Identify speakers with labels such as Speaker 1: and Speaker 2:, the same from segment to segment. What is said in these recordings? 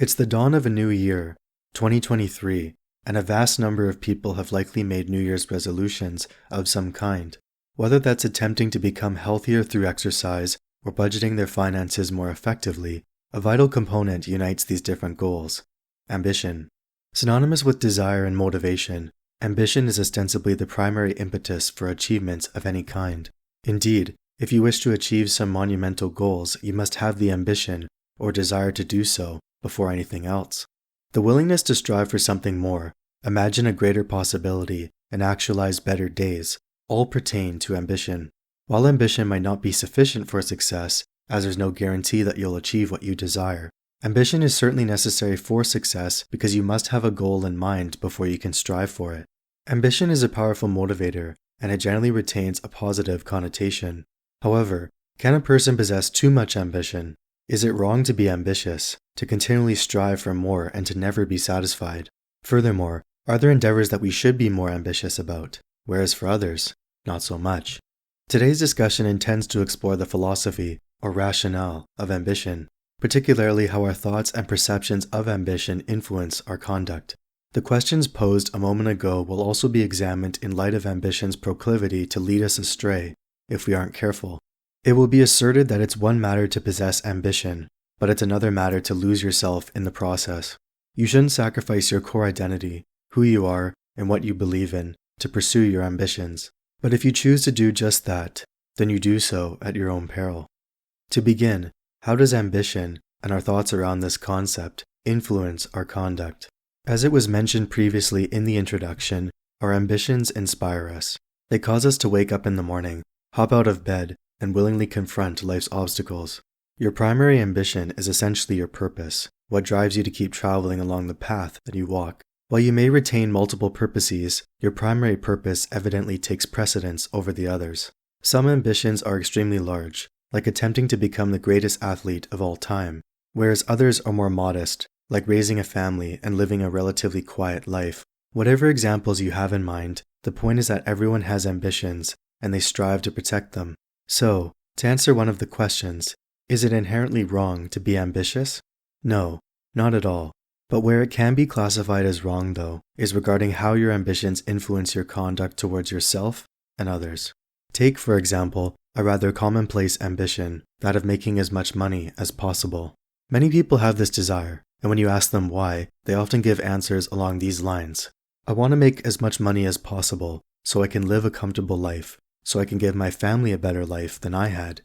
Speaker 1: It's the dawn of a new year, 2023, and a vast number of people have likely made New Year's resolutions of some kind. Whether that's attempting to become healthier through exercise or budgeting their finances more effectively, a vital component unites these different goals: ambition. Synonymous with desire and motivation, ambition is ostensibly the primary impetus for achievements of any kind. Indeed, if you wish to achieve some monumental goals, you must have the ambition or desire to do so before anything else. The willingness to strive for something more, imagine a greater possibility, and actualize better days all pertain to ambition. While ambition might not be sufficient for success, as there's no guarantee that you'll achieve what you desire, ambition is certainly necessary for success because you must have a goal in mind before you can strive for it. Ambition is a powerful motivator, and it generally retains a positive connotation. However, can a person possess too much ambition? Is it wrong to be ambitious, to continually strive for more and to never be satisfied? Furthermore, are there endeavors that we should be more ambitious about, whereas for others, not so much? Today's discussion intends to explore the philosophy, or rationale, of ambition, particularly how our thoughts and perceptions of ambition influence our conduct. The questions posed a moment ago will also be examined in light of ambition's proclivity to lead us astray if we aren't careful. It will be asserted that it's one matter to possess ambition, but it's another matter to lose yourself in the process. You shouldn't sacrifice your core identity, who you are, and what you believe in, to pursue your ambitions. But if you choose to do just that, then you do so at your own peril. To begin, how does ambition, and our thoughts around this concept, influence our conduct? As it was mentioned previously in the introduction, our ambitions inspire us. They cause us to wake up in the morning, hop out of bed, and willingly confront life's obstacles. Your primary ambition is essentially your purpose, what drives you to keep traveling along the path that you walk. While you may retain multiple purposes, your primary purpose evidently takes precedence over the others. Some ambitions are extremely large, like attempting to become the greatest athlete of all time, whereas others are more modest, like raising a family and living a relatively quiet life. Whatever examples you have in mind, the point is that everyone has ambitions, and they strive to protect them. So, to answer one of the questions, is it inherently wrong to be ambitious? No, not at all. But where it can be classified as wrong, though, is regarding how your ambitions influence your conduct towards yourself and others. Take, for example, a rather commonplace ambition, that of making as much money as possible. Many people have this desire, and when you ask them why, they often give answers along these lines. I want to make as much money as possible, so I can live a comfortable life, so I can give my family a better life than I had,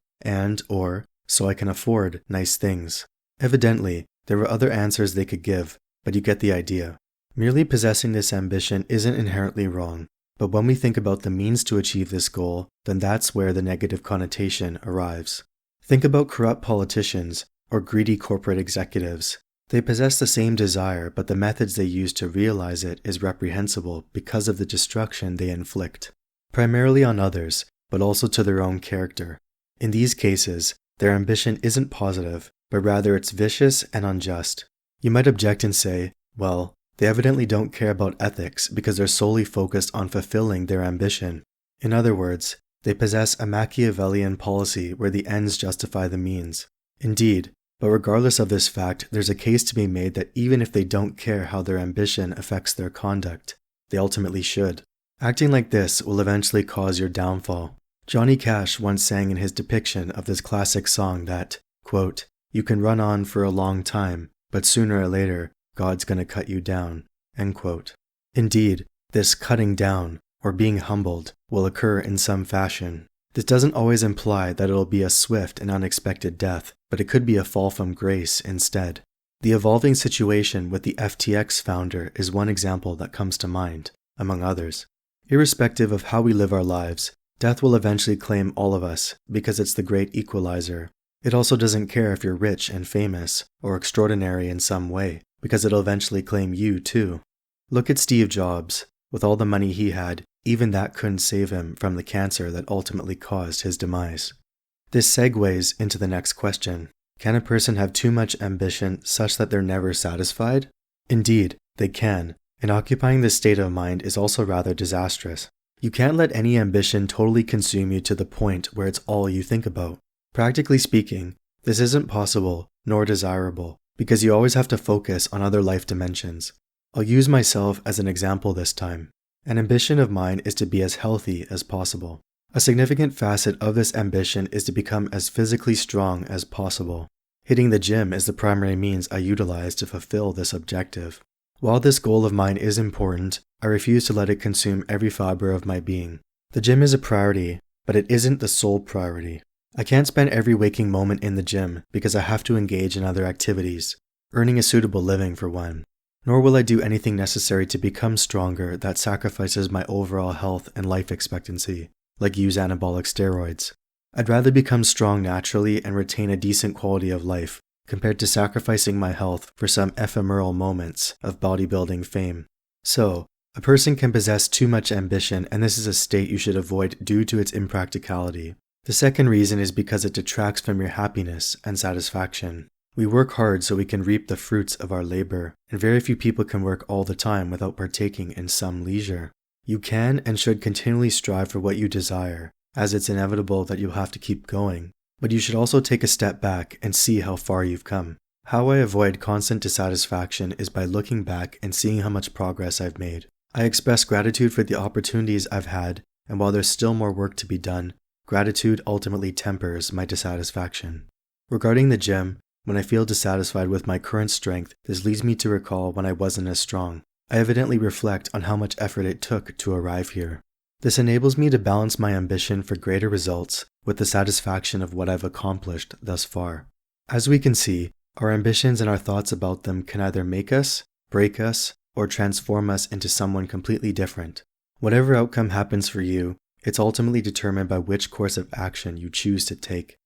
Speaker 1: or so I can afford nice things. Evidently, there were other answers they could give, but you get the idea. Merely possessing this ambition isn't inherently wrong, but when we think about the means to achieve this goal, then that's where the negative connotation arrives. Think about corrupt politicians or greedy corporate executives. They possess the same desire, but the methods they use to realize it is reprehensible because of the destruction they inflict, primarily on others, but also to their own character. In these cases, their ambition isn't positive, but rather it's vicious and unjust. You might object and say, well, they evidently don't care about ethics because they're solely focused on fulfilling their ambition. In other words, they possess a Machiavellian policy where the ends justify the means. Indeed, but regardless of this fact, there's a case to be made that even if they don't care how their ambition affects their conduct, they ultimately should. Acting like this will eventually cause your downfall. Johnny Cash once sang in his depiction of this classic song that, quote, "You can run on for a long time, but sooner or later, God's gonna cut you down," end quote. Indeed, this cutting down, or being humbled, will occur in some fashion. This doesn't always imply that it'll be a swift and unexpected death, but it could be a fall from grace instead. The evolving situation with the FTX founder is one example that comes to mind, among others. Irrespective of how we live our lives, death will eventually claim all of us because it's the great equalizer. It also doesn't care if you're rich and famous or extraordinary in some way, because it'll eventually claim you too. Look at Steve Jobs. With all the money he had, even that couldn't save him from the cancer that ultimately caused his demise. This segues into the next question. Can a person have too much ambition such that they're never satisfied? Indeed, they can, and occupying this state of mind is also rather disastrous. You can't let any ambition totally consume you to the point where it's all you think about. Practically speaking, this isn't possible nor desirable, because you always have to focus on other life dimensions. I'll use myself as an example this time. An ambition of mine is to be as healthy as possible. A significant facet of this ambition is to become as physically strong as possible. Hitting the gym is the primary means I utilize to fulfill this objective. While this goal of mine is important, I refuse to let it consume every fiber of my being. The gym is a priority, but it isn't the sole priority. I can't spend every waking moment in the gym because I have to engage in other activities, earning a suitable living for one. Nor will I do anything necessary to become stronger that sacrifices my overall health and life expectancy, like use anabolic steroids. I'd rather become strong naturally and retain a decent quality of life, compared to sacrificing my health for some ephemeral moments of bodybuilding fame. So, a person can possess too much ambition, and this is a state you should avoid due to its impracticality. The second reason is because it detracts from your happiness and satisfaction. We work hard so we can reap the fruits of our labor, and very few people can work all the time without partaking in some leisure. You can and should continually strive for what you desire, as it's inevitable that you'll have to keep going, but you should also take a step back and see how far you've come. How I avoid constant dissatisfaction is by looking back and seeing how much progress I've made. I express gratitude for the opportunities I've had, and while there's still more work to be done, gratitude ultimately tempers my dissatisfaction. Regarding the gym, when I feel dissatisfied with my current strength, this leads me to recall when I wasn't as strong. I evidently reflect on how much effort it took to arrive here. This enables me to balance my ambition for greater results with the satisfaction of what I've accomplished thus far. As we can see, our ambitions and our thoughts about them can either make us, break us, or transform us into someone completely different. Whatever outcome happens for you, it's ultimately determined by which course of action you choose to take.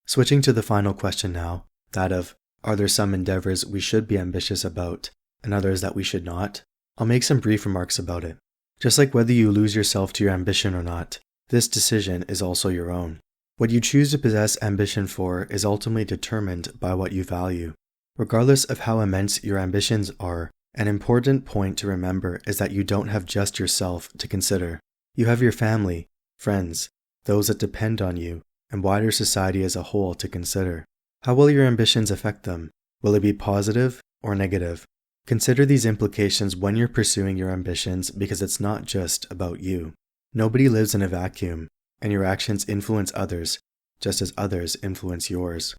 Speaker 1: Switching to the final question now, that of, are there some endeavors we should be ambitious about, and others that we should not? I'll make some brief remarks about it. Just like whether you lose yourself to your ambition or not, this decision is also your own. What you choose to possess ambition for is ultimately determined by what you value. Regardless of how immense your ambitions are, an important point to remember is that you don't have just yourself to consider. You have your family, friends, those that depend on you, and wider society as a whole to consider. How will your ambitions affect them? Will it be positive or negative? Consider these implications when you're pursuing your ambitions because it's not just about you. Nobody lives in a vacuum, and your actions influence others, just as others influence yours.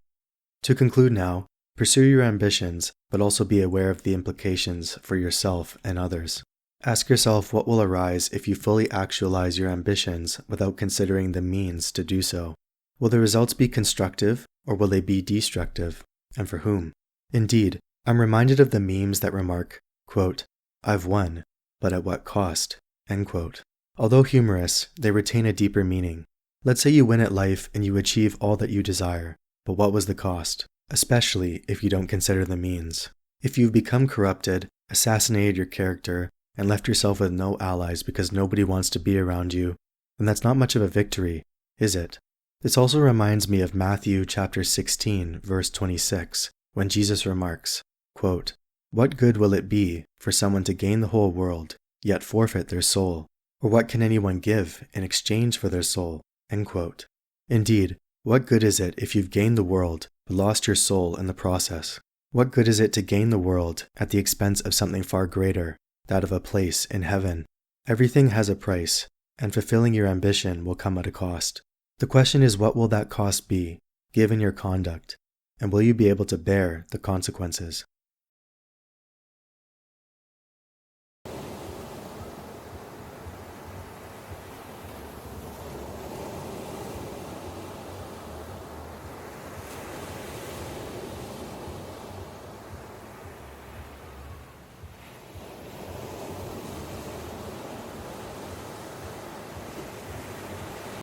Speaker 1: To conclude now, pursue your ambitions, but also be aware of the implications for yourself and others. Ask yourself what will arise if you fully actualize your ambitions without considering the means to do so. Will the results be constructive, or will they be destructive? And for whom? Indeed, I'm reminded of the memes that remark, quote, "I've won, but at what cost?" End quote. Although humorous, they retain a deeper meaning. Let's say you win at life and you achieve all that you desire, but what was the cost? Especially if you don't consider the means. If you've become corrupted, assassinated your character, and left yourself with no allies because nobody wants to be around you, then that's not much of a victory, is it? This also reminds me of Matthew chapter 16, verse 26, when Jesus remarks, quote, "What good will it be for someone to gain the whole world, yet forfeit their soul? Or what can anyone give in exchange for their soul?" End quote. Indeed, what good is it if you've gained the world, but lost your soul in the process? What good is it to gain the world at the expense of something far greater, that of a place in heaven? Everything has a price, and fulfilling your ambition will come at a cost. The question is, what will that cost be, given your conduct, and will you be able to bear the consequences?